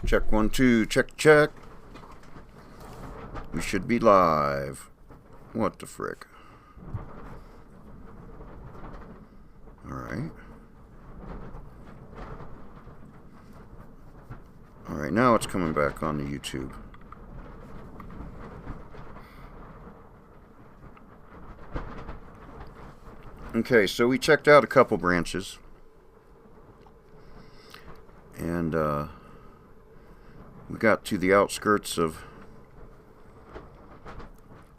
Check 1 2, check. We should be live. What the frick? Alright. Alright, now it's coming back on the YouTube. Okay, so we checked out a couple branches. And we got to the outskirts of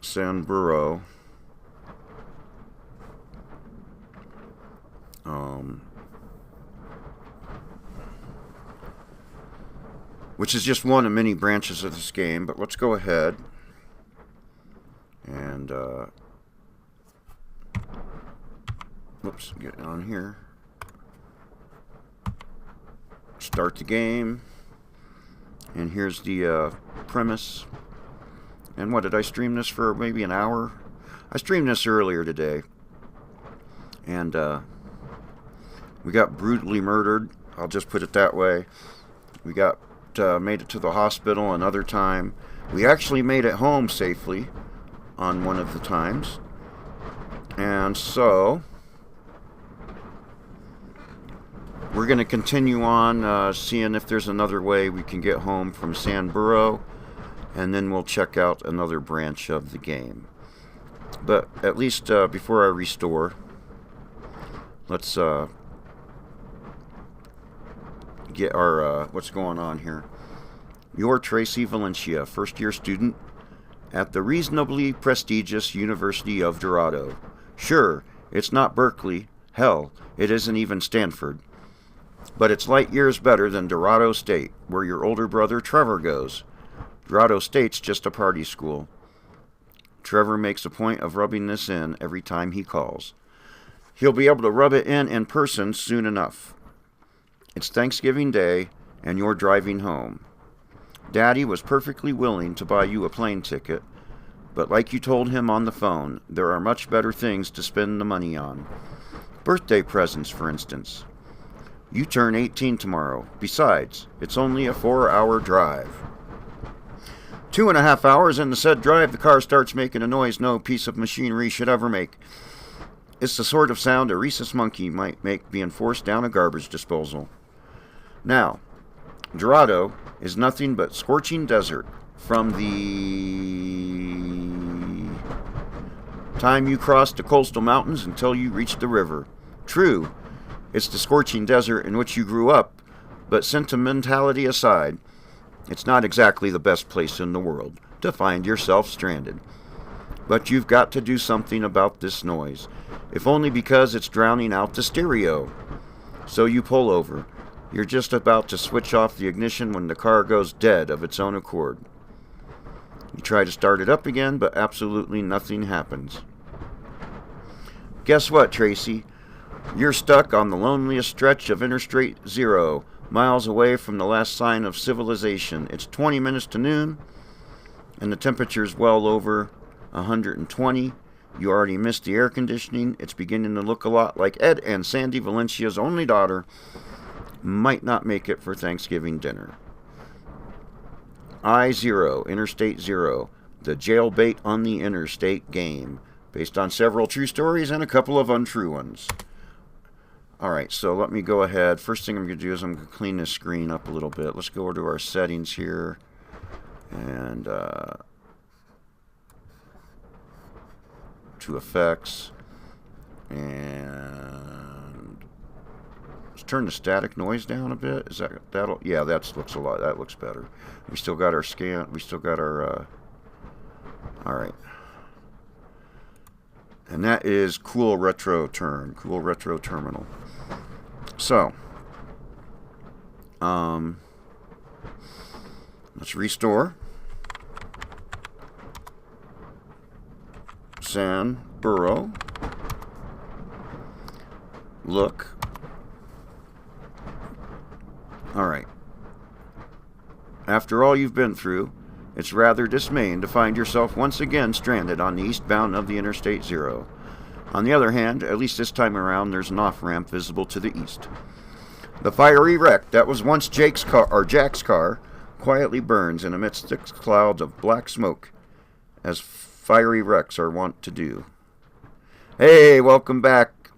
Sanburo. Which is just one of many branches of this game, but let's go ahead and whoops, get on here. Start the game, and here's the premise. And what, did I stream this for maybe an hour? I streamed this earlier today, and we got brutally murdered. I'll just put it that way. We got made it to the hospital another time. We actually made it home safely on one of the times, and so we're going to continue on seeing if there's another way we can get home from Sanburo, and then we'll check out another branch of the game. But at least before I restore, let's get our what's going on here. You're Tracy Valencia, first-year student at the reasonably prestigious University of Dorado. Sure, it's not Berkeley. Hell, it isn't even Stanford. But it's light years better than Dorado State, where your older brother Trevor goes. Dorado State's just a party school. Trevor makes a point of rubbing this in every time he calls. He'll be able to rub it in person soon enough. It's Thanksgiving Day, and you're driving home. Daddy was perfectly willing to buy you a plane ticket, but like you told him on the phone, there are much better things to spend the money on. Birthday presents, for instance. You turn 18 tomorrow. Besides, it's only a 4-hour drive. 2.5 hours in the said drive, the car starts making a noise no piece of machinery should ever make. It's the sort of sound a rhesus monkey might make being forced down a garbage disposal. Now, Dorado is nothing but scorching desert from the time you cross the coastal mountains until you reach the river. True, it's the scorching desert in which you grew up, but sentimentality aside, it's not exactly the best place in the world to find yourself stranded. But you've got to do something about this noise, if only because it's drowning out the stereo. So you pull over. You're just about to switch off the ignition when the car goes dead of its own accord. You try to start it up again, but absolutely nothing happens. Guess what, Tracy? You're stuck on the loneliest stretch of Interstate 0, miles away from the last sign of civilization. It's 20 minutes to noon, and the temperature's well over 120. You already missed the air conditioning. It's beginning to look a lot like Ed and Sandy Valencia's only daughter might not make it for Thanksgiving dinner. I-0, Interstate 0, the Jailbait on the Interstate game, based on several true stories and a couple of untrue ones. Alright, so let me go ahead. First thing I'm going to do is I'm going to clean this screen up a little bit. Let's go to our settings here, and to effects, and let's turn the static noise down a bit. Is that'll? Yeah, that looks a lot. That looks better. We still got our scan. We still got our. All right. And that is Cool Retro Terminal. So, let's restore. Sanburo. Look. Alright. After all you've been through, it's rather dismaying to find yourself once again stranded on the eastbound of the Interstate 0. On the other hand, at least this time around, there's an off-ramp visible to the east. The fiery wreck that was once Jack's car quietly burns and emits thick clouds of black smoke, as fiery wrecks are wont to do. Hey, welcome back.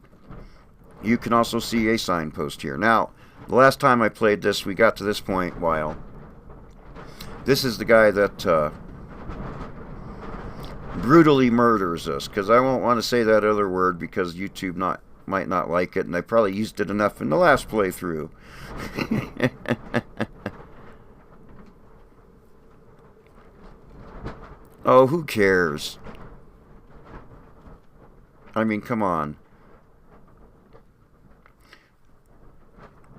You can also see a signpost here. Now, the last time I played this, we got to this point while... This is the guy that brutally murders us, because I won't want to say that other word because YouTube might not like it, and I probably used it enough in the last playthrough. Oh, who cares? I mean, come on.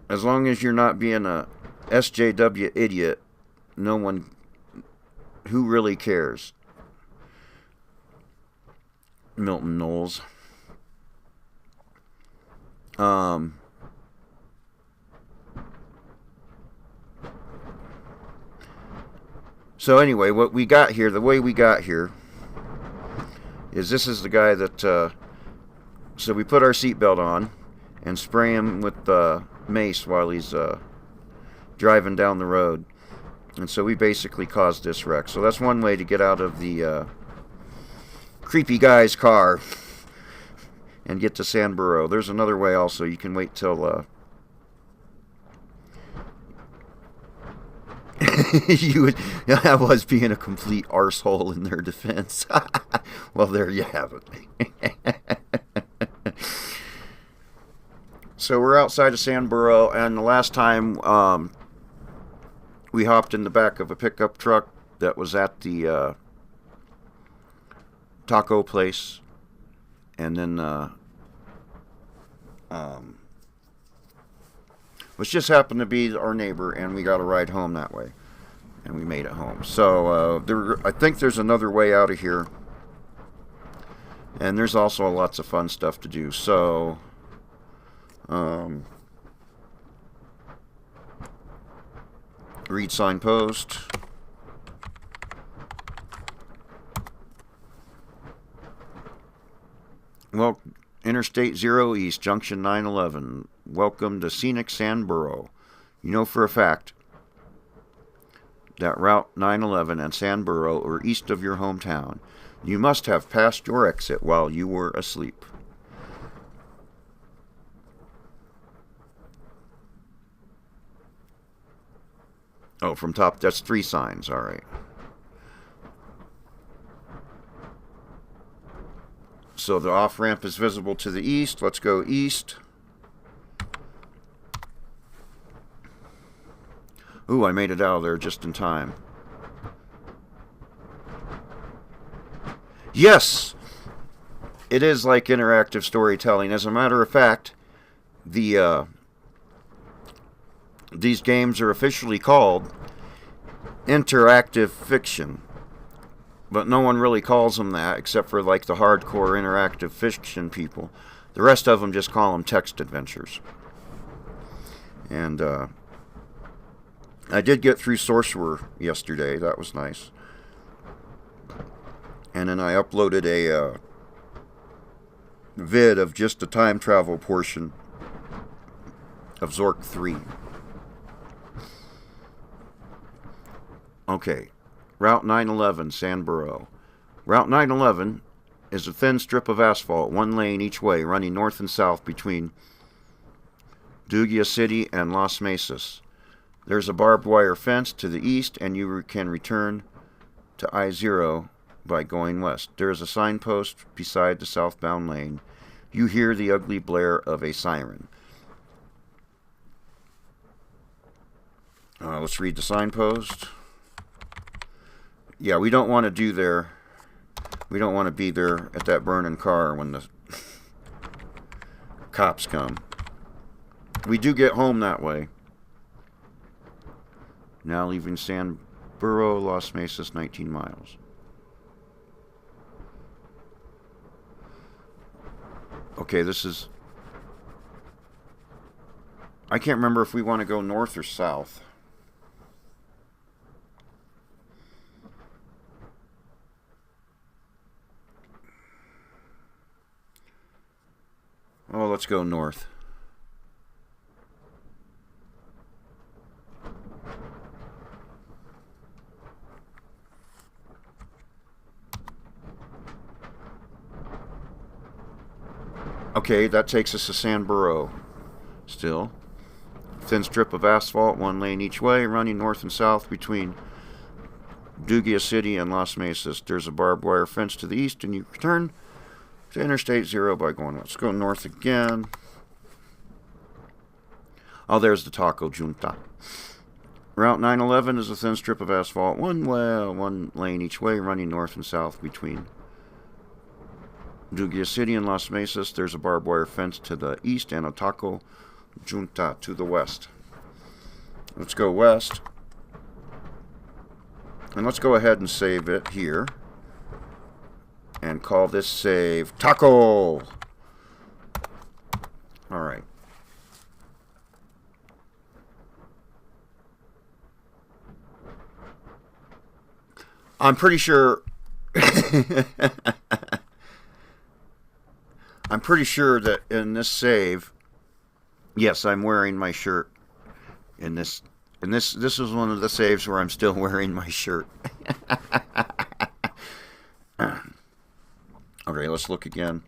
As long as you're not being a SJW idiot, no one... Who really cares? Milton Knowles. So anyway, what we got here, the way we got here, is this is the guy that, so we put our seatbelt on and spray him with mace while he's driving down the road. And so we basically caused this wreck. So that's one way to get out of the creepy guy's car and get to Sandborough. There's another way also. You can wait till... I was being a complete arsehole in their defense. Well, there you have it. So we're outside of Sandborough, and the last time we hopped in the back of a pickup truck that was at the taco place, and then which just happened to be our neighbor, and we got a ride home that way, and we made it home. So I think there's another way out of here, and there's also lots of fun stuff to do. So read signpost. Well, Interstate 0 East, Junction 911. Welcome to scenic Sandborough. You know for a fact that Route 911 and Sandborough are east of your hometown. You must have passed your exit while you were asleep. Oh, from top, that's 3 signs, all right. So the off-ramp is visible to the east. Let's go east. Ooh, I made it out of there just in time. Yes! It is like interactive storytelling. As a matter of fact, these games are officially called interactive fiction. But no one really calls them that, except for like the hardcore interactive fiction people. The rest of them just call them text adventures. And I did get through Sorcerer yesterday. That was nice. And then I uploaded a vid of just the time travel portion of Zork 3. Okay. Route 911, Sandborough. Route 911 is a thin strip of asphalt, 1 lane each way, running north and south between Dugia City and Las Mesas. There's a barbed wire fence to the east, and you can return to I-0 by going west. There is a signpost beside the southbound lane. You hear the ugly blare of a siren. Let's read the signpost. Yeah, we don't want to do there. We don't want to be there at that burning car when the cops come. We do get home that way. Now leaving Sandborough, Las Mesas, 19 miles. Okay, this is... I can't remember if we want to go north or south. Oh, let's go north. Okay, that takes us to San Burro. Still. Thin strip of asphalt, one lane each way, running north and south between Dugia City and Las Mesas. There's a barbed wire fence to the east, and you return to Interstate 0 by going west. Let's go north again. Oh, there's the Taco Junta. Route 911 is a thin strip of asphalt, one lane each way, running north and south between Dugia City and Las Mesas. There's a barbed wire fence to the east and a Taco Junta to the west. Let's go west. And let's go ahead and save it here. And call this save Taco. Alright. I'm pretty sure I'm pretty sure that in this save, yes, I'm wearing my shirt. This is one of the saves where I'm still wearing my shirt. Okay, let's look again.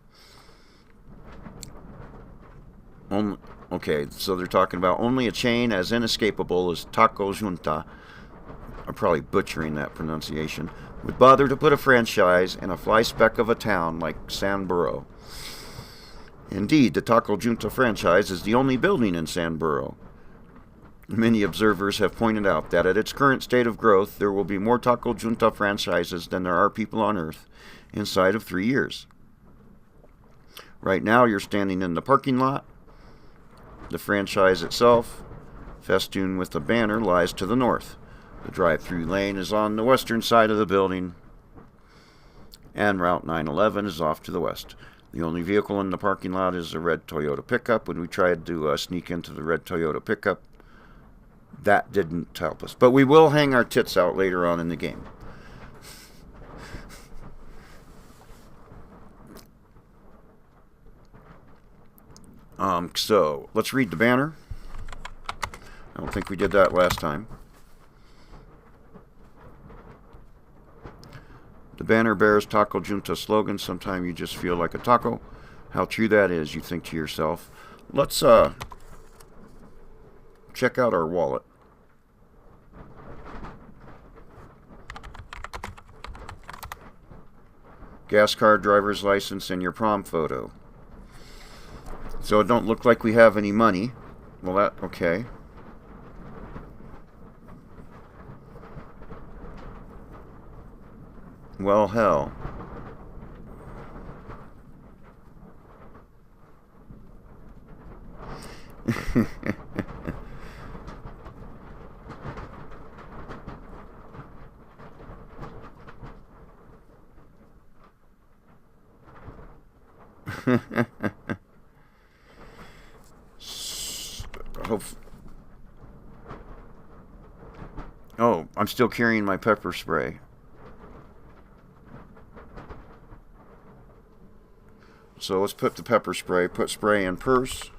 Okay, so they're talking about only a chain as inescapable as Taco Junta. I'm probably butchering that pronunciation. Would bother to put a franchise in a fly speck of a town like San Burro. Indeed, the Taco Junta franchise is the only building in San Burro. Many observers have pointed out that at its current state of growth, there will be more Taco Junta franchises than there are people on Earth inside of 3 years. Right now, you're standing in the parking lot. The franchise itself, festooned with a banner, lies to the north. The drive-through lane is on the western side of the building, and Route 911 is off to the west. The only vehicle in the parking lot is a red Toyota pickup. When we tried to sneak into the red Toyota pickup, that didn't help us. But we will hang our tits out later on in the game. So, let's read the banner. I don't think we did that last time. The banner bears Taco Junta slogan, "Sometimes you just feel like a taco." How true that is, you think to yourself. Let's check out our wallet. Gas card, driver's license, and your prom photo. So it don't look like we have any money. Well, okay. Well, hell. Oh, I'm still carrying my pepper spray. So let's put the pepper spray, put spray in purse.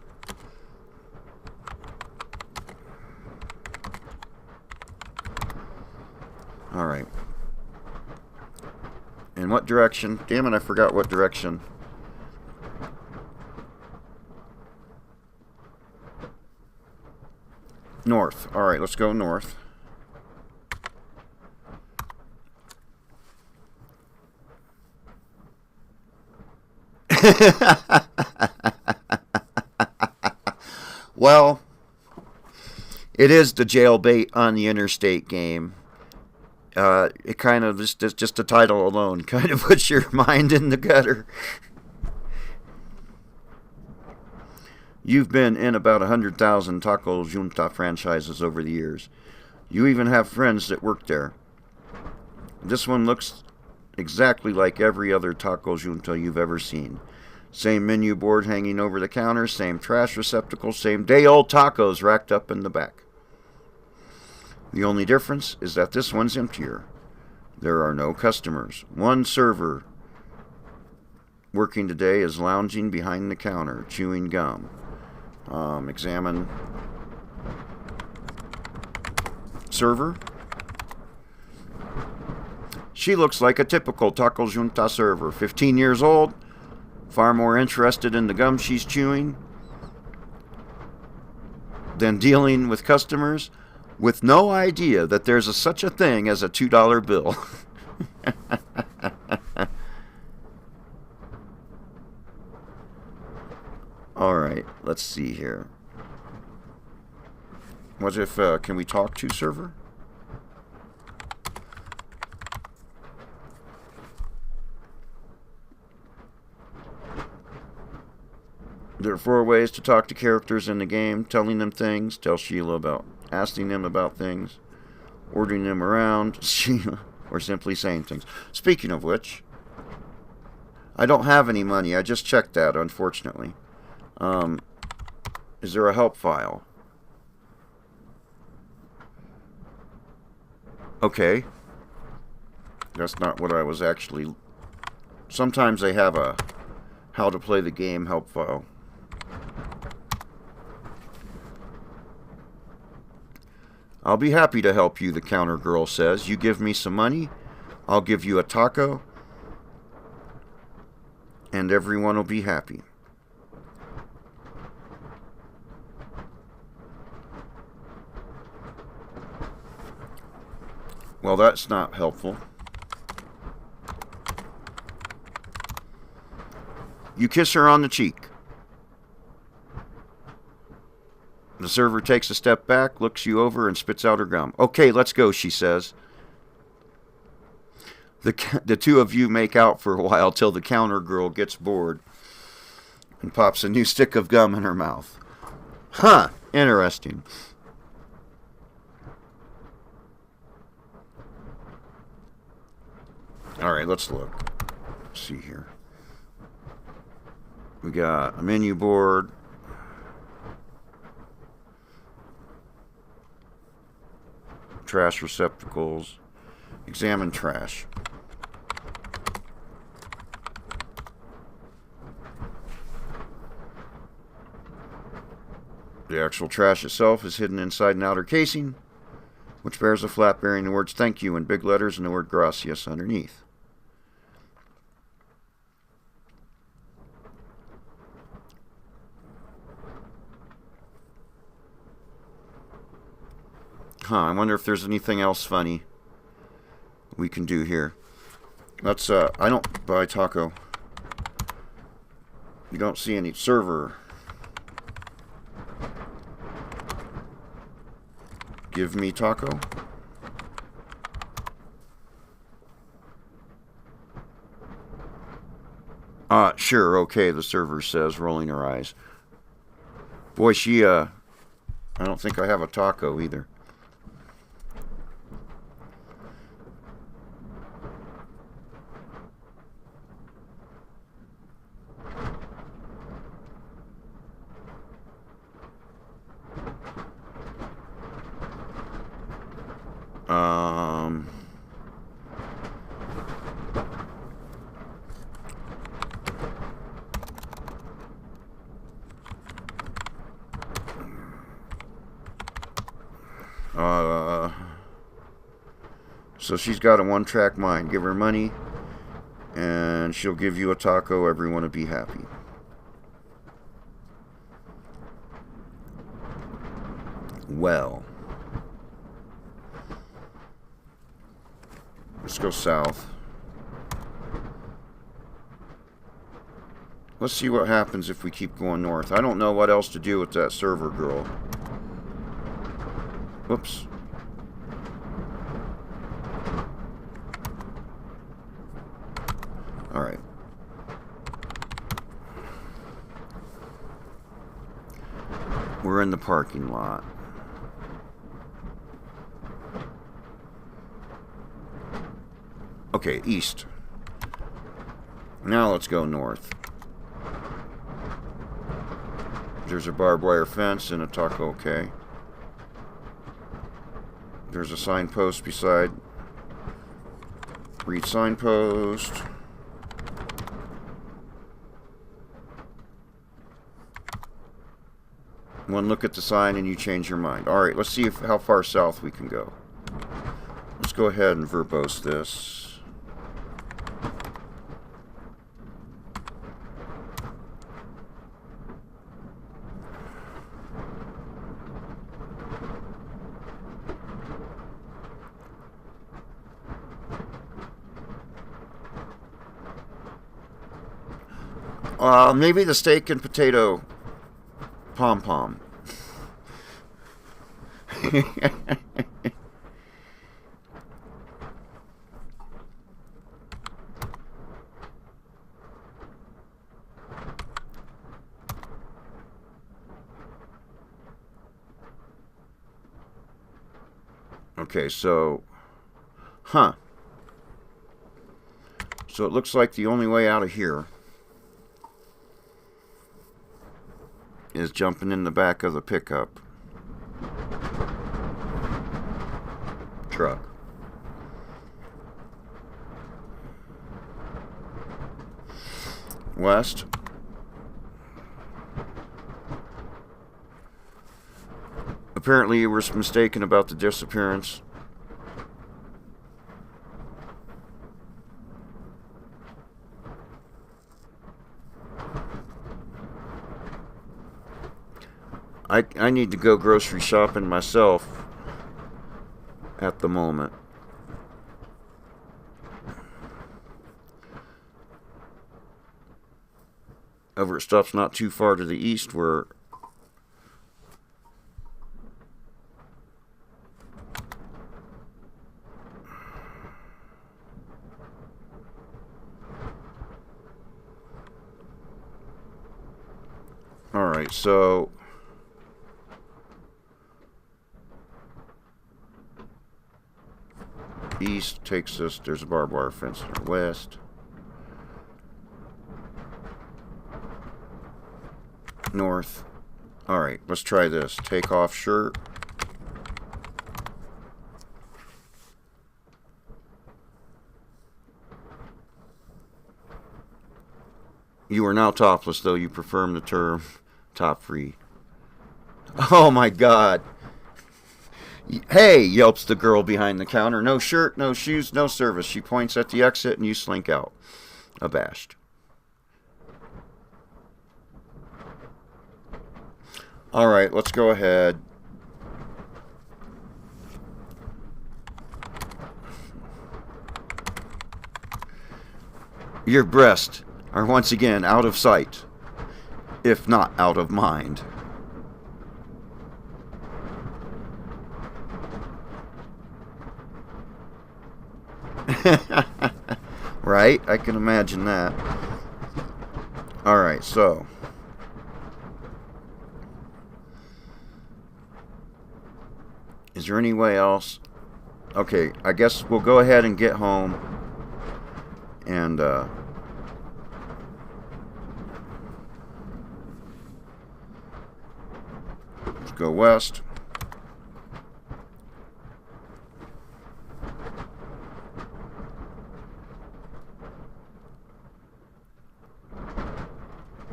All right. In what direction? Damn it, I forgot what direction. North. All right, let's go north. Well, it is the Jailbait on the Interstate game. It kind of, just the title alone kind of puts your mind in the gutter. You've been in about 100,000 Taco Junta franchises over the years. You even have friends that work there. This one looks exactly like every other Taco Junta you've ever seen. Same menu board hanging over the counter, same trash receptacle, same day-old tacos racked up in the back. The only difference is that this one's emptier. There are no customers. One server working today is lounging behind the counter, chewing gum. Examine server. She looks like a typical Taco Junta server. 15 years old, far more interested in the gum she's chewing than dealing with customers, with no idea that there's such a thing as a $2 bill. Alright, let's see here. What if, can we talk to server? There are 4 ways to talk to characters in the game: telling them things, tell Sheila about, asking them about things, ordering them around, Sheila, or simply saying things. Speaking of which, I don't have any money. I just checked that, unfortunately. Is there a help file? Okay. That's not what I was actually... Sometimes they have a how to play the game help file. I'll be happy to help you, the counter girl says. You give me some money, I'll give you a taco, and everyone will be happy. Well, that's not helpful. You kiss her on the cheek. The server takes a step back, looks you over, and spits out her gum. Okay, let's go, she says. The 2 of you make out for a while till the counter girl gets bored and pops a new stick of gum in her mouth. Huh, interesting. Alright, let's look. Let's see here. We got a menu board. Trash receptacles. Examine trash. The actual trash itself is hidden inside an outer casing, which bears a flap bearing the words "thank you" in big letters and the word "gracias" underneath. I wonder if there's anything else funny we can do here. Let's, I don't buy taco. You don't see any server. Give me taco. Sure, okay, the server says, rolling her eyes. Boy, I don't think I have a taco either. So she's got a one-track mind. Give her money, and she'll give you a taco. Everyone will be happy. Well, let's go south. Let's see what happens if we keep going north. I don't know what else to do with that server girl. Whoops. Alright. We're in the parking lot. Okay, east. Now let's go north. There's a barbed wire fence and a taco, okay. There's a signpost beside. Read signpost. One look at the sign and you change your mind. Alright, let's see how far south we can go. Let's go ahead and verbose this. Maybe the steak and potato pom-pom. Okay, so... Huh. So it looks like the only way out of here is jumping in the back of the pickup truck. West. Apparently you were mistaken about the disappearance. I need to go grocery shopping myself at the moment. Everett stop's not too far to the east where alright, so east takes us, there's a barbed wire fence in our west. North. Alright, let's try this. Take off shirt. You are now topless, though you prefer the term top free. Oh my god. Hey, yelps the girl behind the counter. No shirt, no shoes, no service. She points at the exit and you slink out, abashed. Alright, let's go ahead. Your breasts are once again out of sight, if not out of mind. Right? I can imagine that. Alright, so is there any way else? Okay, I guess we'll go ahead and get home and let's go west.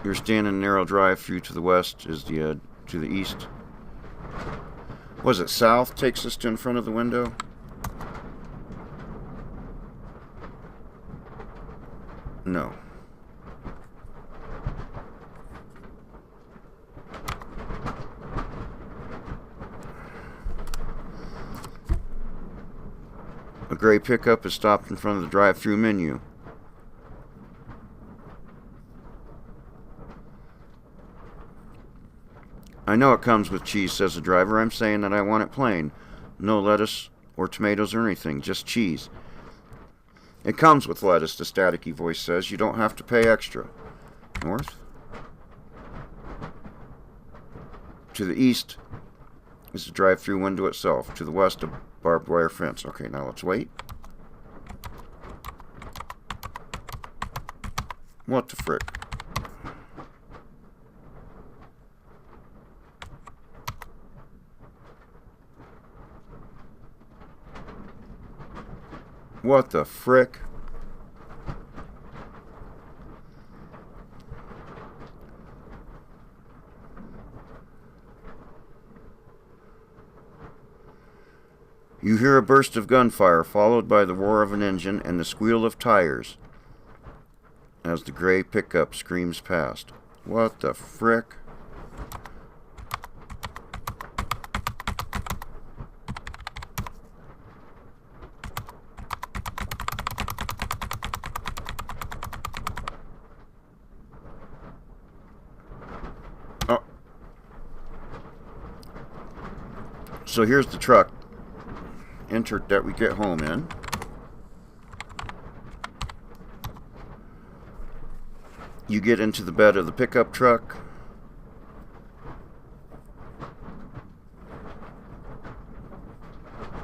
You're standing narrow drive-through to the west is the to the east. Was it south takes us to in front of the window? No. A gray pickup is stopped in front of the drive-through menu. I know it comes with cheese, says the driver. I'm saying that I want it plain. No lettuce or tomatoes or anything, just cheese. It comes with lettuce, the staticky voice says. You don't have to pay extra. North. To the east is the drive-through window itself. To the west, a barbed wire fence. Okay, now let's wait. What the frick? What the frick? You hear a burst of gunfire, followed by the roar of an engine and the squeal of tires as the gray pickup screams past. What the frick? So here's the truck that we get home in. You get into the bed of the pickup truck.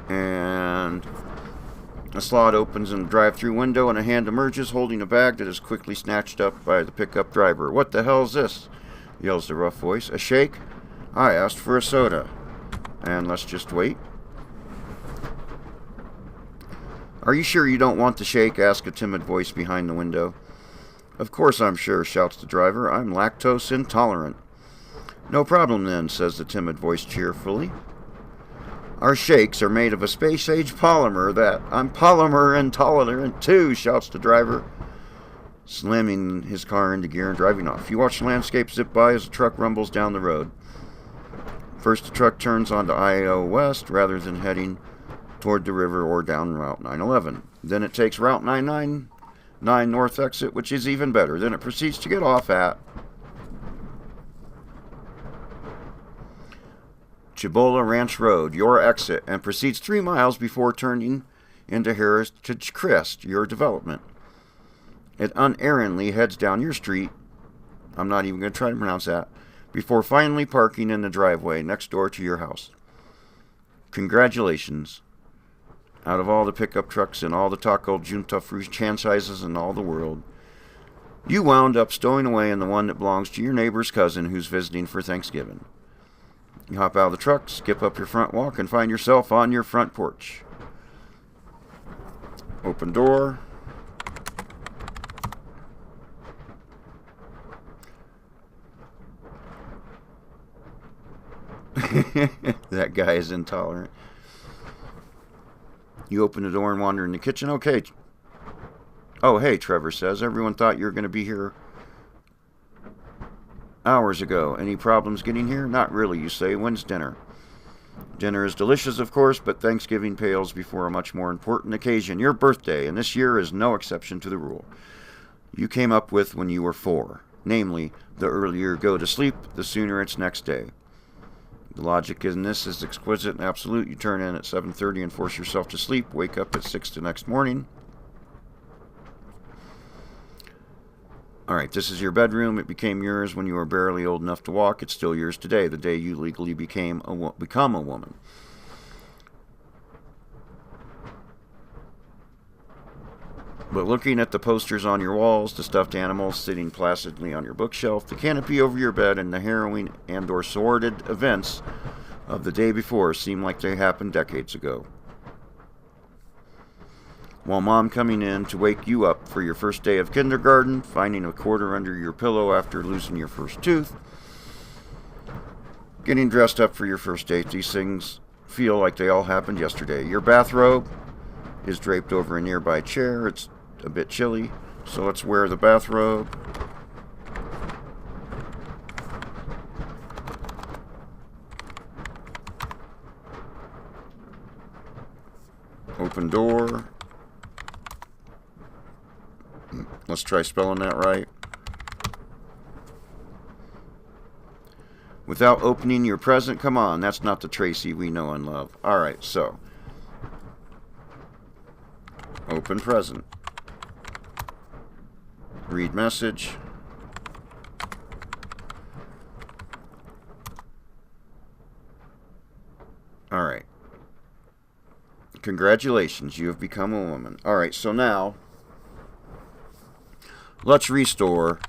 And a slot opens in the drive-through window and a hand emerges holding a bag that is quickly snatched up by the pickup driver. "What the hell is this?" yells the rough voice. "A shake? I asked for a soda." "And let's just wait." "Are you sure you don't want the shake?" asks a timid voice behind the window. "Of course I'm sure," shouts the driver. "I'm lactose intolerant." "No problem then," says the timid voice cheerfully. "Our shakes are made of a space-age polymer that I'm polymer intolerant too," shouts the driver, slamming his car into gear and driving off. You watch the landscape zip by as the truck rumbles down the road. First, the truck turns onto I-0 West rather than heading toward the river or down Route 911. Then it takes Route 999 North exit, which is even better. Then it proceeds to get off at Cibola Ranch Road, your exit, and proceeds 3 miles before turning into Heritage Crest, your development. It unerringly heads down your street, I'm not even going to try to pronounce that, before finally parking in the driveway next door to your house. Congratulations. Out of all the pickup trucks and all the Taco Junta franchises in all the world, you wound up stowing away in the one that belongs to your neighbor's cousin who's visiting for Thanksgiving. You hop out of the truck, skip up your front walk, and find yourself on your front porch. Open door. That guy is intolerant. You open the door and wander in the kitchen. Okay. "Oh, hey," Trevor says. "Everyone thought you were going to be here hours ago. Any problems getting here?" "Not really," you say. "When's dinner?" "Dinner is delicious, of course, but Thanksgiving pales before a much more important occasion, your birthday, and this year is no exception to the rule. You came up with when you were 4. Namely, the earlier you go to sleep, the sooner it's next day. The logic in this is exquisite and absolute. You turn in at 7:30 and force yourself to sleep, wake up at 6 the next morning. Alright, this is your bedroom. It became yours when you were barely old enough to walk. It's still yours today, the day you legally become a woman. But looking at the posters on your walls, the stuffed animals sitting placidly on your bookshelf, the canopy over your bed, and the harrowing and or sordid events of the day before seem like they happened decades ago. While Mom coming in to wake you up for your first day of kindergarten, finding a quarter under your pillow after losing your first tooth, getting dressed up for your first date, these things feel like they all happened yesterday. Your bathrobe is draped over a nearby chair. It's a bit chilly, so let's wear the bathrobe. Open door. Let's try spelling that right. Without opening your present, come on, that's not the Tracy we know and love. Alright, so open present. Read message. Alright. Congratulations, you have become a woman. Alright, so now let's restore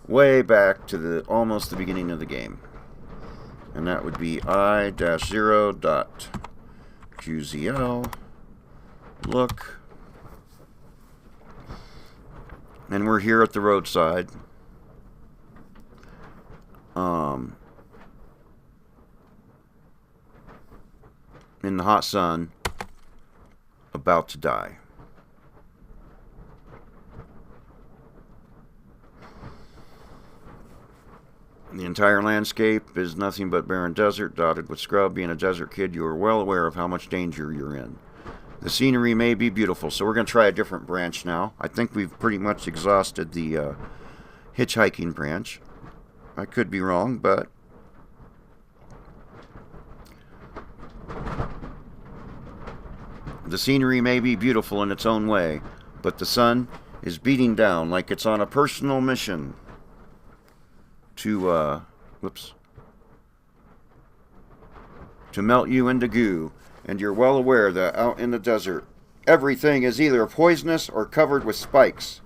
way back to almost the beginning of the game. And that would be I-0.qzl look. And we're here at the roadside. In the hot sun, about to die. The entire landscape is nothing but barren desert, dotted with scrub. Being a desert kid, you are well aware of how much danger you're in. The scenery may be beautiful, so we're going to try a different branch now. I think we've pretty much exhausted the hitchhiking branch. I could be wrong, but The scenery may be beautiful in its own way, but the sun is beating down like it's on a personal mission to melt you into goo, and you're well aware that out in the desert, everything is either poisonous or covered with spikes.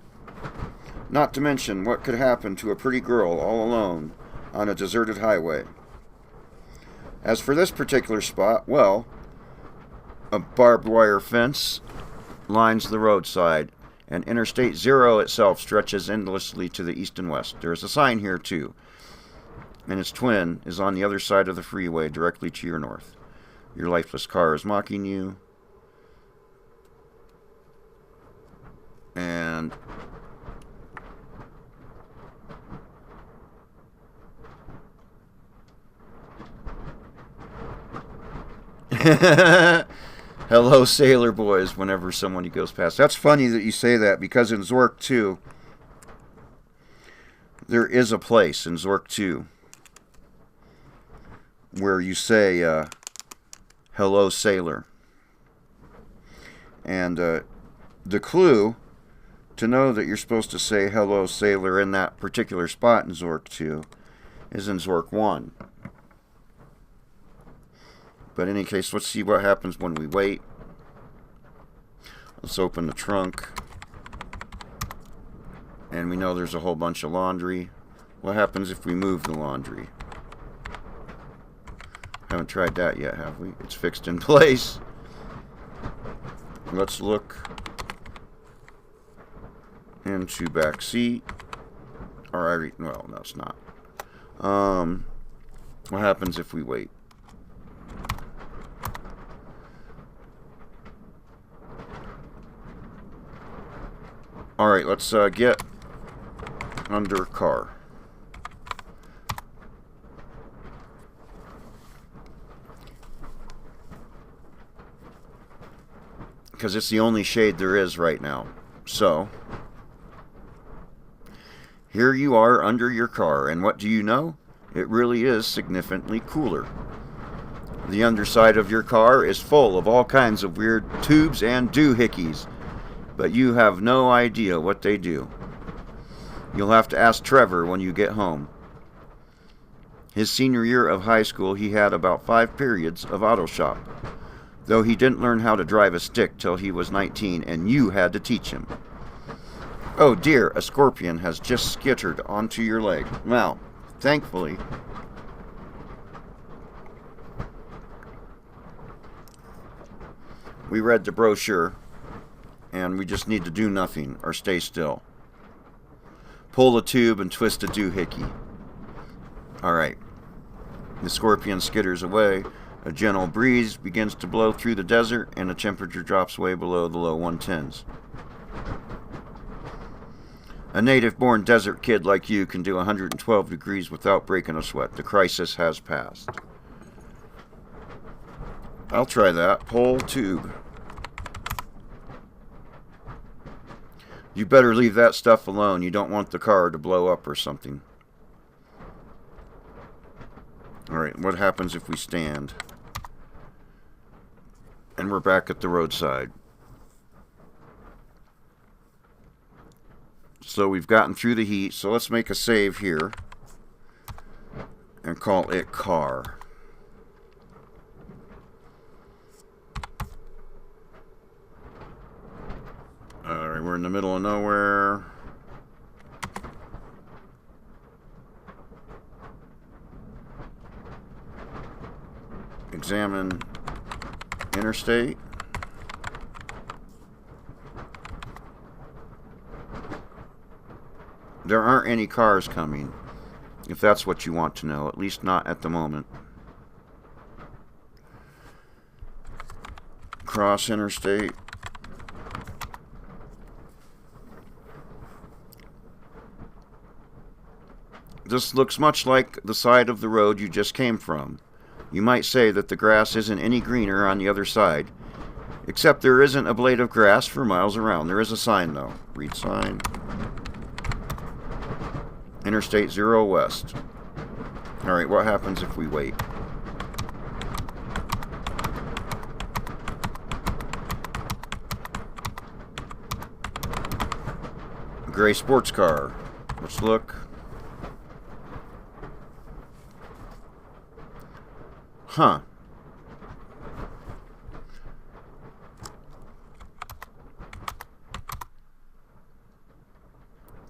Not to mention what could happen to a pretty girl all alone on a deserted highway. As for this particular spot, well, a barbed wire fence lines the roadside, and Interstate 0 itself stretches endlessly to the east and west. There is a sign here too, and its twin is on the other side of the freeway directly to your north. Your lifeless car is mocking you, and hello, sailor boys, whenever somebody goes past. That's funny that you say that, because in Zork 2, there is a place in Zork 2 where you say, hello, sailor. And the clue to know that you're supposed to say hello, sailor in that particular spot in Zork 2 is in Zork 1. But in any case, let's see what happens when we wait. Let's open the trunk. And we know there's a whole bunch of laundry. What happens if we move the laundry? Haven't tried that yet, have we? It's fixed in place. Let's look into back seat. Alright, well, no, it's not. What happens if we wait? Alright, let's get under car. Because it's the only shade there is right now. So, here you are under your car, and what do you know? It really is significantly cooler. The underside of your car is full of all kinds of weird tubes and doohickeys, but you have no idea what they do. You'll have to ask Trevor when you get home. His senior year of high school, he had about 5 periods of auto shop, though he didn't learn how to drive a stick till he was 19, and you had to teach him. Oh dear, a scorpion has just skittered onto your leg. Now, thankfully, we read the brochure, and we just need to do nothing or stay still. Pull the tube and twist a doohickey. Alright. The scorpion skitters away. A gentle breeze begins to blow through the desert, and the temperature drops way below the low 110s. A native-born desert kid like you can do 112 degrees without breaking a sweat. The crisis has passed. I'll try that. Pull tube. You better leave that stuff alone. You don't want the car to blow up or something. Alright, what happens if we stand? And we're back at the roadside. So we've gotten through the heat. So let's make a save here. And call it car. Alright, we're in the middle of nowhere. Examine Interstate. There aren't any cars coming, if that's what you want to know, at least not at the moment. Cross Interstate. This looks much like the side of the road you just came from. You might say that the grass isn't any greener on the other side, except there isn't a blade of grass for miles around. There is a sign, though. Read sign. Interstate 0 West. Alright, what happens if we wait? gray sports car. Let's look. Huh.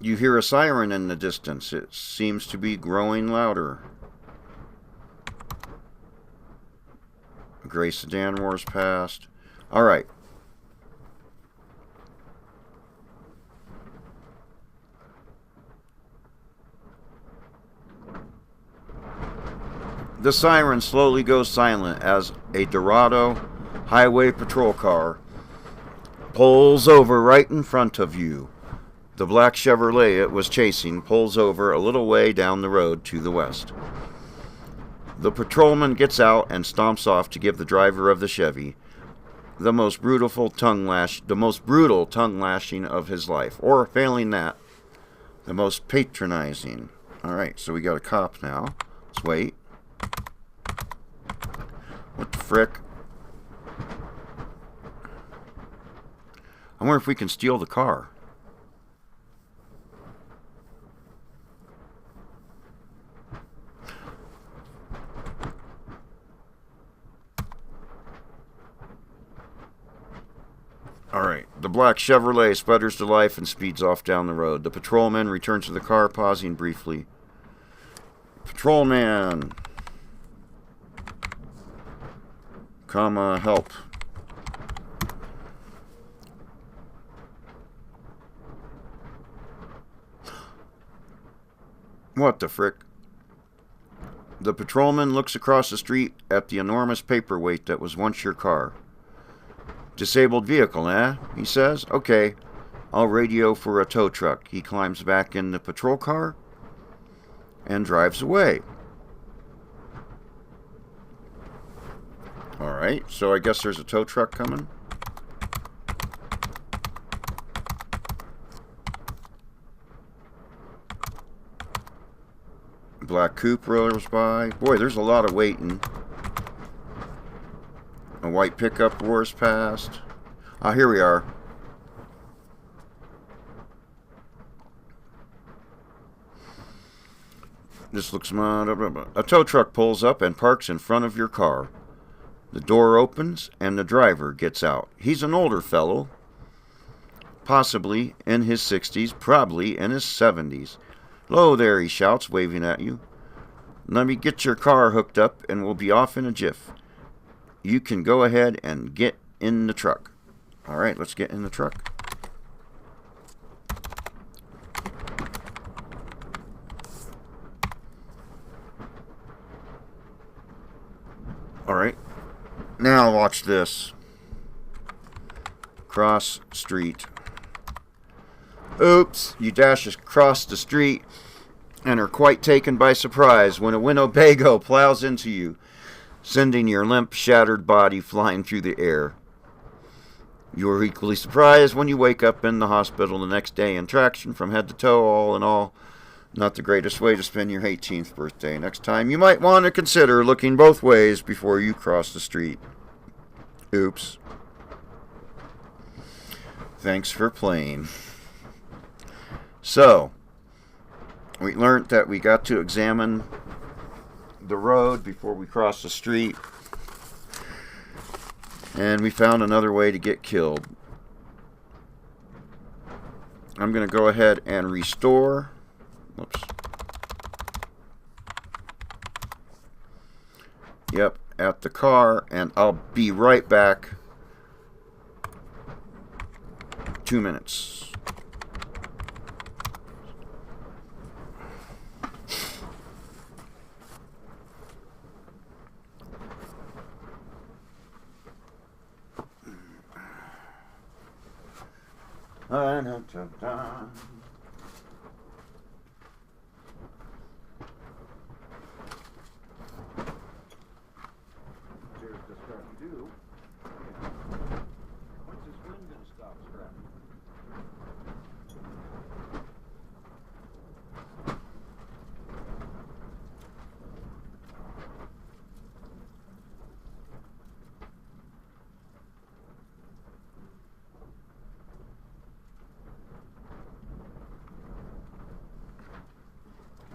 You hear a siren in the distance. It seems to be growing louder. A gray sedan roars past. All right. The siren slowly goes silent as a Dorado highway patrol car pulls over right in front of you. The black Chevrolet it was chasing pulls over a little way down the road to the west. The patrolman gets out and stomps off to give the driver of the Chevy the most brutal tongue lashing of his life, or failing that, the most patronizing. All right, so we got a cop now. Let's wait. What the frick? I wonder if we can steal the car. Alright, the black Chevrolet sputters to life and speeds off down the road. The patrolman returns to the car, pausing briefly. Patrolman! Help. What the frick? The patrolman looks across the street at the enormous paperweight that was once your car. Disabled vehicle, eh? He says. Okay, I'll radio for a tow truck. He climbs back in the patrol car and drives away. Alright, so I guess there's a tow truck coming. Black coupe rolls by. Boy, there's a lot of waiting. A white pickup roars past. Ah, here we are. This looks... A tow truck pulls up and parks in front of your car. The door opens and the driver gets out. He's an older fellow. Possibly in his 60s, probably in his 70s. "Hello there," he shouts, waving at you. "Let me get your car hooked up and we'll be off in a jiff. You can go ahead and get in the truck." Alright, let's get in the truck. Alright. Now watch this. Cross street. Oops, you dash across the street and are quite taken by surprise when a Winnebago plows into you, sending your limp, shattered body flying through the air. You are equally surprised when you wake up in the hospital the next day in traction from head to toe. All in all, not the greatest way to spend your 18th birthday. Next time, you might want to consider looking both ways before you cross the street. Oops. Thanks for playing. So, we learned that we got to examine the road before we cross the street. And we found another way to get killed. I'm going to go ahead and restore. Whoops. Yep, at the car, and I'll be right back. 2 minutes.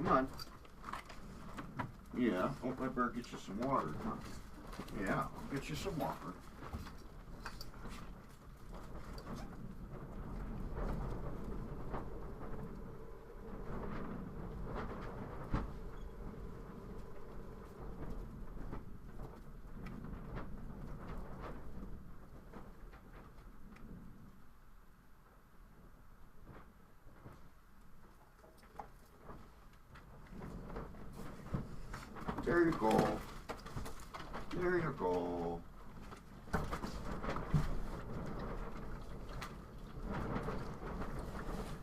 Come on. Yeah, oh, I better get you some water. Yeah, I'll get you some water. There you go. There you go.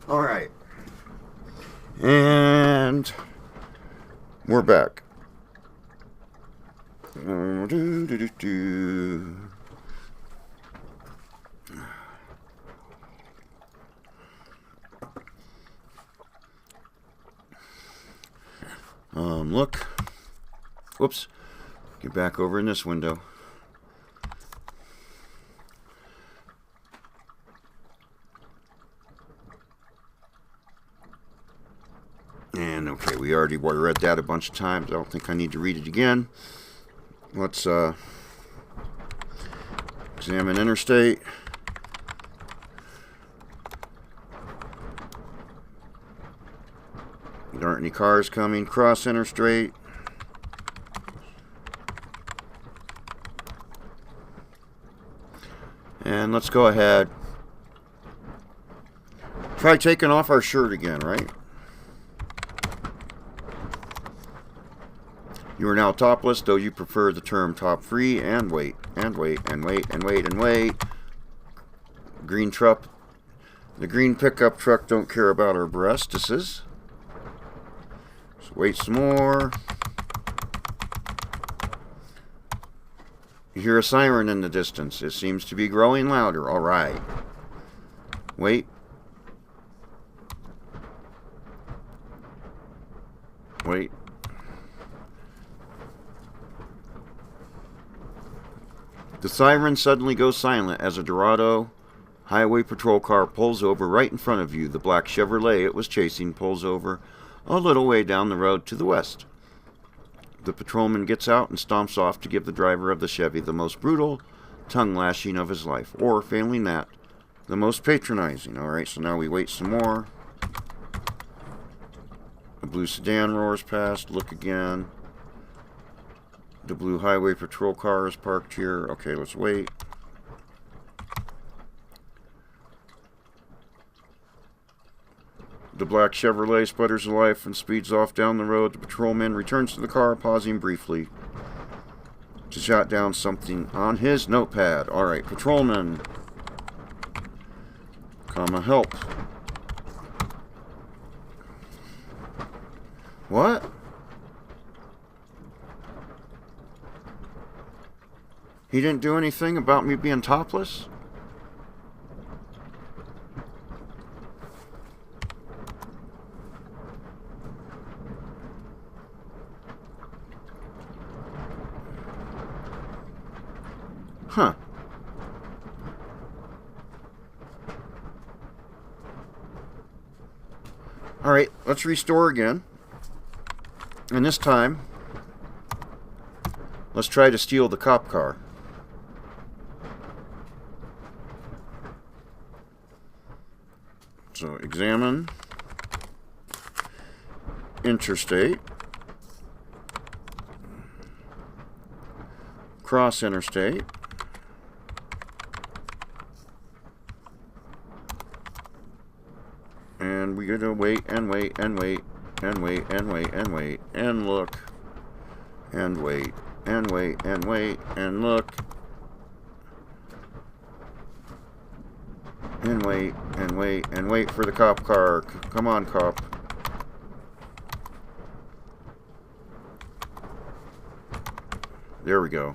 All right. And we're back. Look. Whoops. Get back over in this window. And okay, we already read that a bunch of times. I don't think I need to read it again. Let's examine Interstate. There aren't any cars coming. Cross Interstate. And let's go ahead. Try taking off our shirt again, right? You are now topless, though you prefer the term top free, and wait, and wait, and wait, and wait, and wait. Green truck. The green pickup truck don't care about our breastises. So wait some more. You hear a siren in the distance. It seems to be growing louder. All right. Wait. Wait. The siren suddenly goes silent as a Dorado highway patrol car pulls over right in front of you. The black Chevrolet it was chasing pulls over a little way down the road to the west. The patrolman gets out and stomps off to give the driver of the Chevy the most brutal tongue lashing of his life, or, failing that, the most patronizing. Alright, so now we wait some more. The blue sedan roars past. Look again. The blue highway patrol car is parked here. Okay, let's wait. The black Chevrolet sputters a life and speeds off down the road. The patrolman returns to the car, pausing briefly to jot down something on his notepad. Alright, patrolman. Comma, help. What? He didn't do anything about me being topless? Huh. Alright, let's restore again. And this time, let's try to steal the cop car. So, examine Interstate. Cross Interstate. And we gotta wait and wait and wait and wait and wait and wait and look and wait and wait and wait and look and wait and wait and wait for the cop car. Come on, cop. There we go.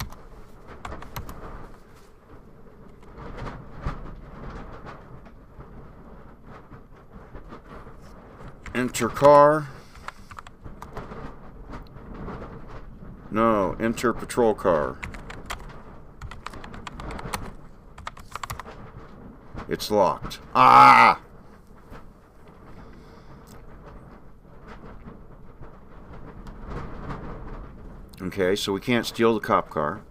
Enter car. No, enter patrol car. It's locked. Ah! Okay, so we can't steal the cop car.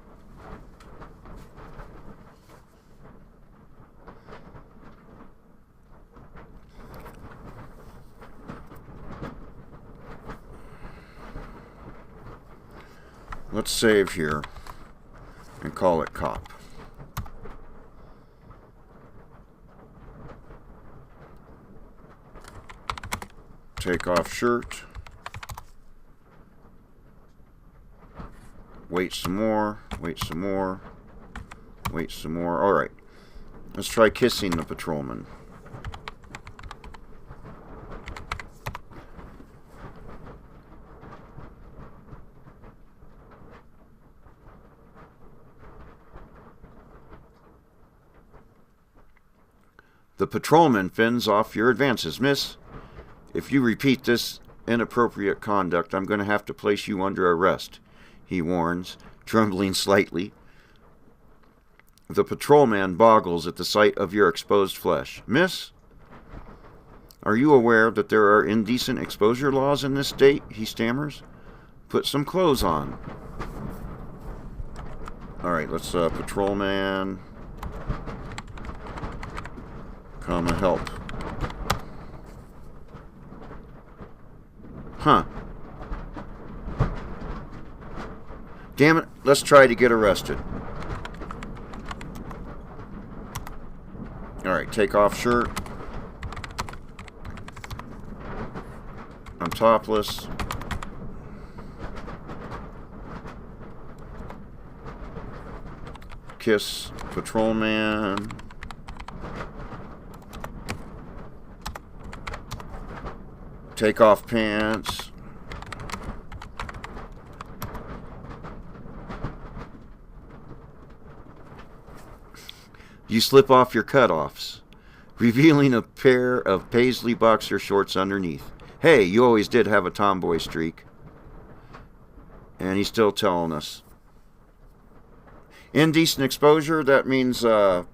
Let's save here and call it cop. Take off shirt. Wait some more. Wait some more. Wait some more. Alright. Let's try kissing the patrolman. The patrolman fends off your advances. Miss, if you repeat this inappropriate conduct, I'm going to have to place you under arrest, he warns, trembling slightly. The patrolman boggles at the sight of your exposed flesh. Miss, are you aware that there are indecent exposure laws in this state? He stammers. Put some clothes on. Alright, let's, patrolman, come and help. Huh. Damn it, let's try to get arrested. Alright, take off shirt. I'm topless. Kiss patrolman. Take off pants. You slip off your cutoffs, revealing a pair of paisley boxer shorts underneath. Hey, you always did have a tomboy streak. And he's still telling us. Indecent exposure, that means, it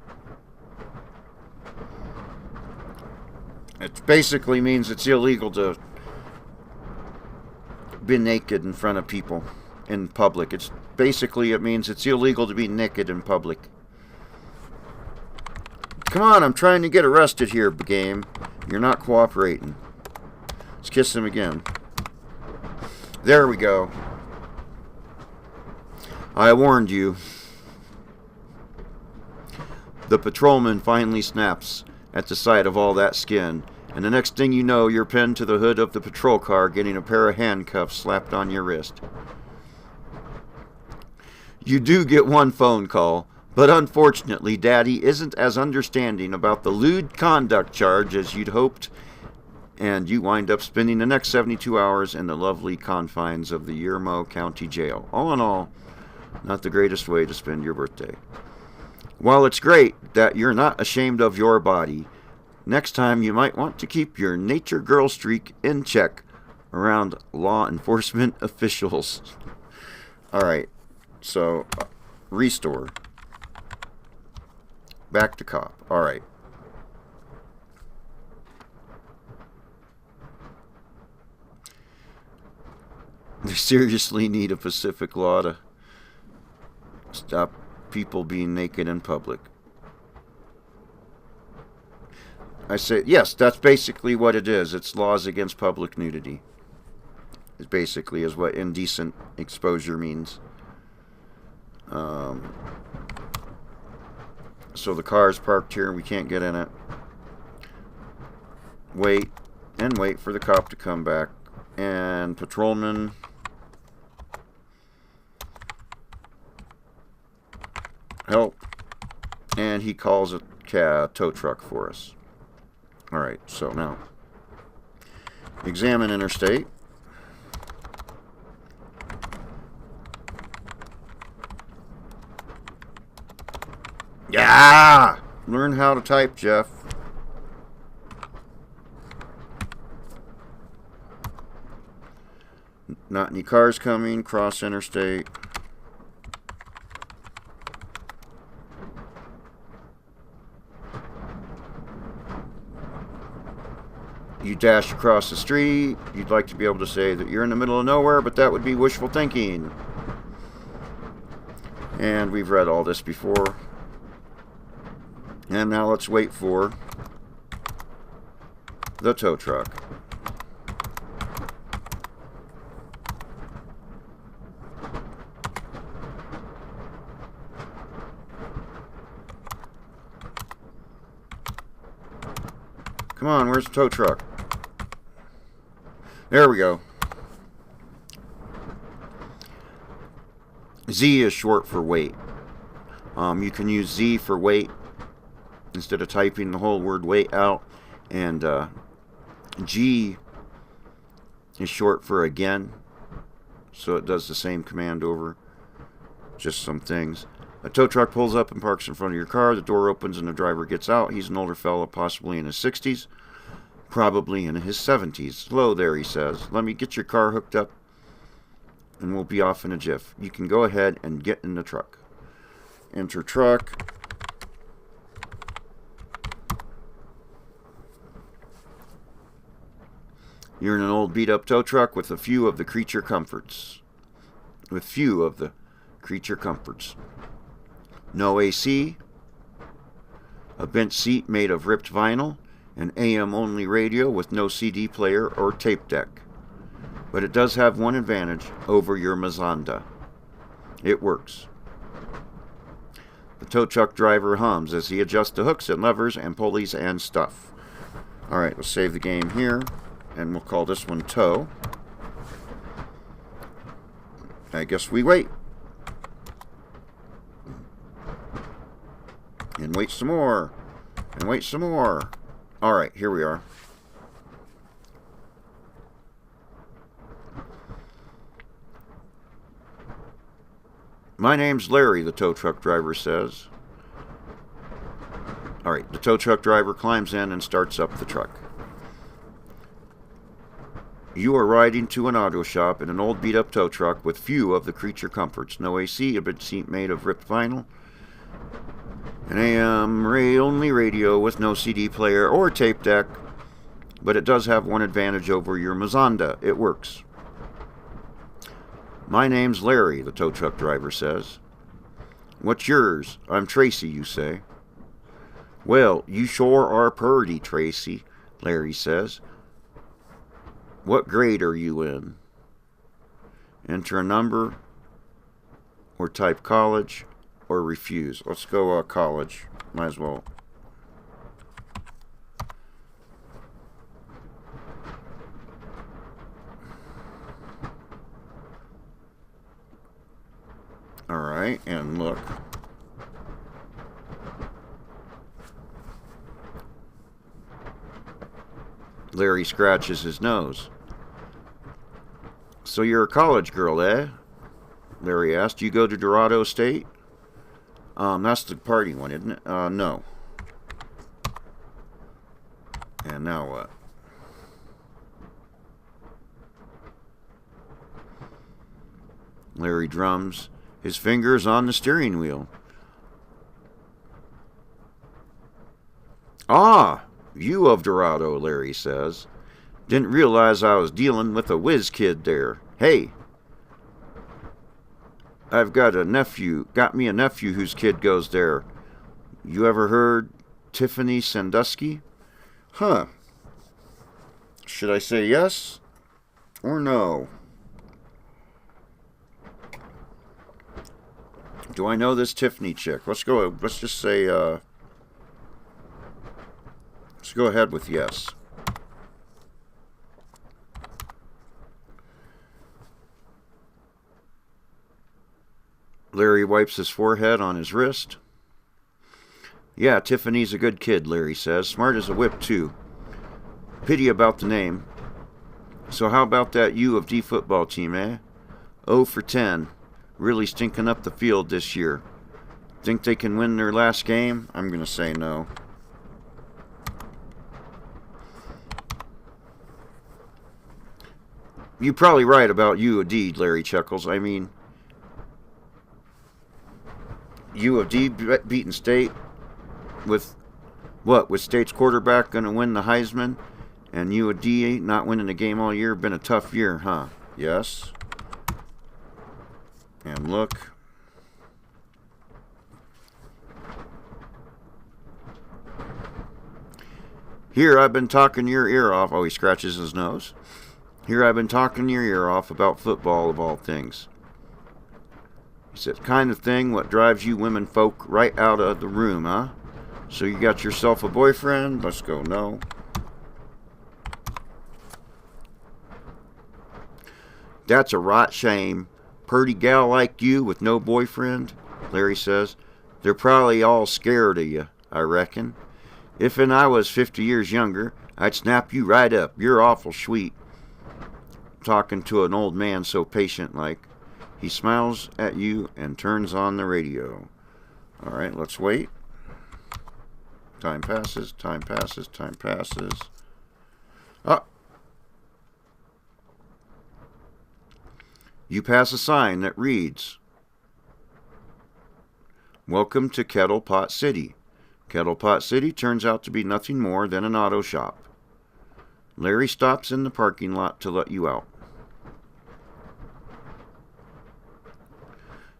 basically means it's illegal to be naked in front of people in public. It means it's illegal to be naked in public. Come on, I'm trying to get arrested here, game. You're not cooperating. Let's kiss him again. There we go. I warned you. The patrolman finally snaps at the sight of all that skin, and the next thing you know, you're pinned to the hood of the patrol car, getting a pair of handcuffs slapped on your wrist. You do get one phone call, but unfortunately, Daddy isn't as understanding about the lewd conduct charge as you'd hoped, and you wind up spending the next 72 hours in the lovely confines of the I-0 County Jail. All in all, not the greatest way to spend your birthday. While it's great that you're not ashamed of your body, next time you might want to keep your nature girl streak in check around law enforcement officials. Alright, so, restore. Back to cop. Alright. They seriously need a Pacific law to stop people being naked in public. I say, yes, that's basically what it is. It's laws against public nudity. It basically is what indecent exposure means. So the car is parked here and we can't get in it. Wait and wait for the cop to come back. And patrolman, help. And he calls a tow truck for us. Alright, so now examine Interstate. Yeah! Learn how to type, Jeff. Not any cars coming. Cross Interstate. You dash across the street. You'd like to be able to say that you're in the middle of nowhere, but that would be wishful thinking. And we've read all this before. And now let's wait for the tow truck. Come on, where's the tow truck? There we go. Z is short for wait. You can use Z for wait instead of typing the whole word wait out. And G is short for again. So it does the same command over. Just some things. A tow truck pulls up and parks in front of your car. The door opens and the driver gets out. He's an older fella, possibly in his 60s, probably in his 70s. Hello there, he says. Let me get your car hooked up and we'll be off in a jiff. You can go ahead and get in the truck. Enter truck. You're in an old beat-up tow truck with a few of the creature comforts. No AC, a bench seat made of ripped vinyl, an AM-only radio with no CD player or tape deck. But it does have one advantage over your Mazda. It works. The tow truck driver hums as he adjusts the hooks and levers and pulleys and stuff. Alright, let's save the game here, and we'll call this one tow. I guess we wait. And wait some more. And wait some more. Alright, here we are. My name's Larry, the tow truck driver says. Alright, the tow truck driver climbs in and starts up the truck. You are riding to an auto shop in an old beat-up tow truck with few of the creature comforts. No AC, a bench seat made of ripped vinyl, an AM-only radio with no CD player or tape deck, but it does have one advantage over your Mazda. It works. My name's Larry, the tow truck driver says. What's yours? I'm Tracy, you say. Well, you sure are purty, Tracy, Larry says. What grade are you in? Enter a number, or type college, or refuse. Let's go college. Might as well. Alright, and look. Larry scratches his nose. So you're a college girl, eh? Larry asked. You go to Dorado State? That's the party one, isn't it? No. And now what? Larry drums, his fingers on the steering wheel. Ah, you of Dorado, Larry says. Didn't realize I was dealing with a whiz kid there. Hey, I've got me a nephew whose kid goes there. You ever heard Tiffany Sandusky? Huh. Should I say yes or no? Do I know this Tiffany chick? Let's just say, let's go ahead with yes. Larry wipes his forehead on his wrist. Yeah, Tiffany's a good kid, Larry says. Smart as a whip, too. Pity about the name. So how about that U of D football team, eh? 0 for 10. Really stinking up the field this year. Think they can win their last game? I'm going to say no. You're probably right about U of D, Larry chuckles. I mean, U of D beating State with what? With State's quarterback going to win the Heisman and U of D not winning a game all year? Been a tough year, huh? Yes. And look. Here I've been talking your ear off. Oh, he scratches his nose. Here I've been talking your ear off about football of all things. It's that kind of thing what drives you women folk right out of the room, huh? So you got yourself a boyfriend? Let's go, no. That's a right shame. Purty gal like you with no boyfriend, Larry says. They're probably all scared of you, I reckon. If and I was 50 years younger, I'd snap you right up. You're awful sweet. Talking to an old man so patient-like. He smiles at you and turns on the radio. All right, let's wait. Time passes, time passes, time passes. Ah. You pass a sign that reads, Welcome to Kettle Pot City. Kettle Pot City turns out to be nothing more than an auto shop. Larry stops in the parking lot to let you out.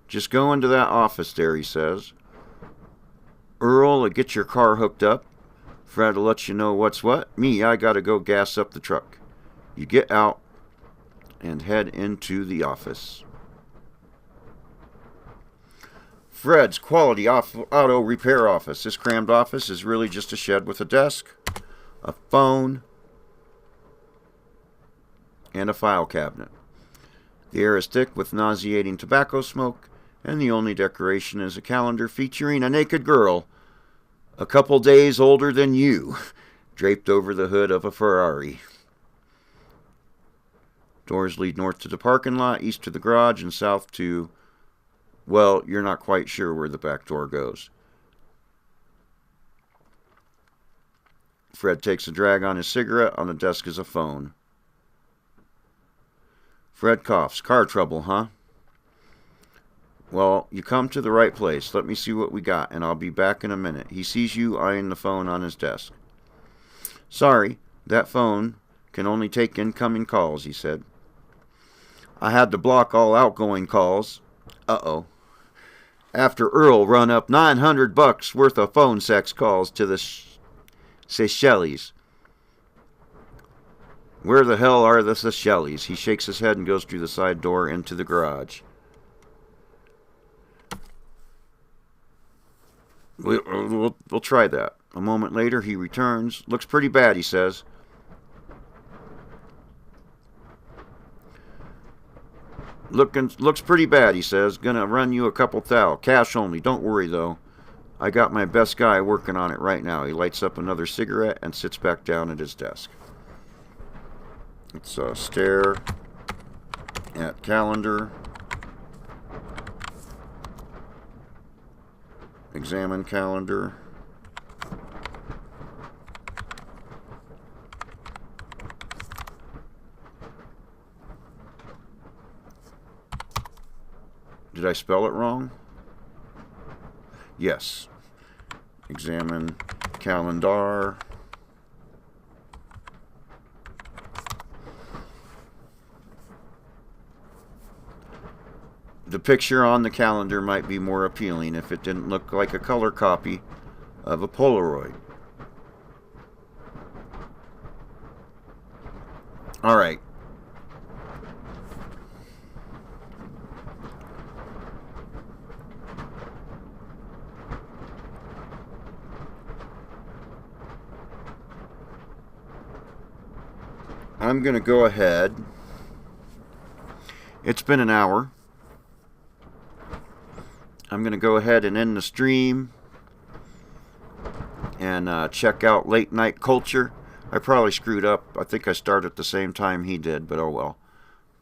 Just go into that office there, he says. Earl will get your car hooked up. Fred will let you know what's what. Me, I gotta go gas up the truck. You get out and head into the office. Fred's Quality Auto Repair Office. This crammed office is really just a shed with a desk, a phone, and a file cabinet. The air is thick with nauseating tobacco smoke, and the only decoration is a calendar featuring a naked girl, a couple days older than you, draped over the hood of a Ferrari. Doors lead north to the parking lot, east to the garage, and south to, well, you're not quite sure where the back door goes. Fred takes a drag on his cigarette. On the desk is a phone. Fred coughs. Car trouble, huh? Well, you come to the right place. Let me see what we got, and I'll be back in a minute. He sees you eyeing the phone on his desk. Sorry, that phone can only take incoming calls, he said. I had to block all outgoing calls. Uh-oh. After Earl run up $900 worth of phone sex calls to the Seychelles. Where the hell are the Seychelles? He shakes his head and goes through the side door into the garage. We'll try that. A moment later, he returns. Looks pretty bad, he says. Looks pretty bad, he says. Gonna run you a couple thou. Cash only. Don't worry, though. I got my best guy working on it right now. He lights up another cigarette and sits back down at his desk. Let's stare at calendar. Examine calendar. Did I spell it wrong? Yes. Examine calendar. The picture on the calendar might be more appealing if it didn't look like a color copy of a Polaroid. All right. I'm going to go ahead. It's been an hour. I'm going to go ahead and end the stream and check out Late Night Culture. I probably screwed up. I think I started at the same time he did, but oh well.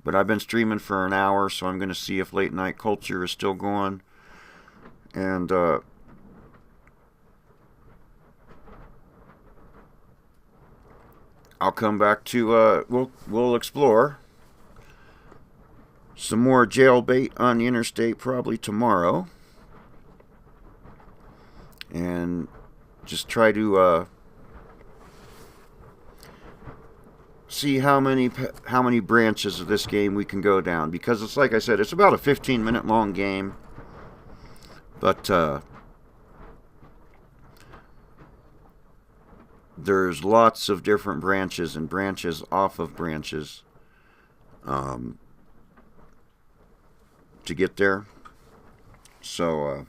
But I've been streaming for an hour, so I'm going to see if Late Night Culture is still going. And I'll come back to, we'll explore some more Jailbait on the Interstate probably tomorrow. And just try to see how many branches of this game we can go down. Because it's like I said, it's about a 15-minute long game. But there's lots of different branches and branches off of branches to get there. So,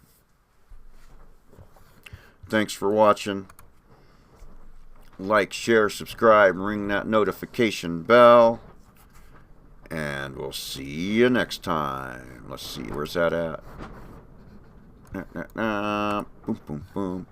thanks for watching. Like, share, subscribe, ring that notification bell. And we'll see you next time. Let's see, where's that at? Boom, boom, boom.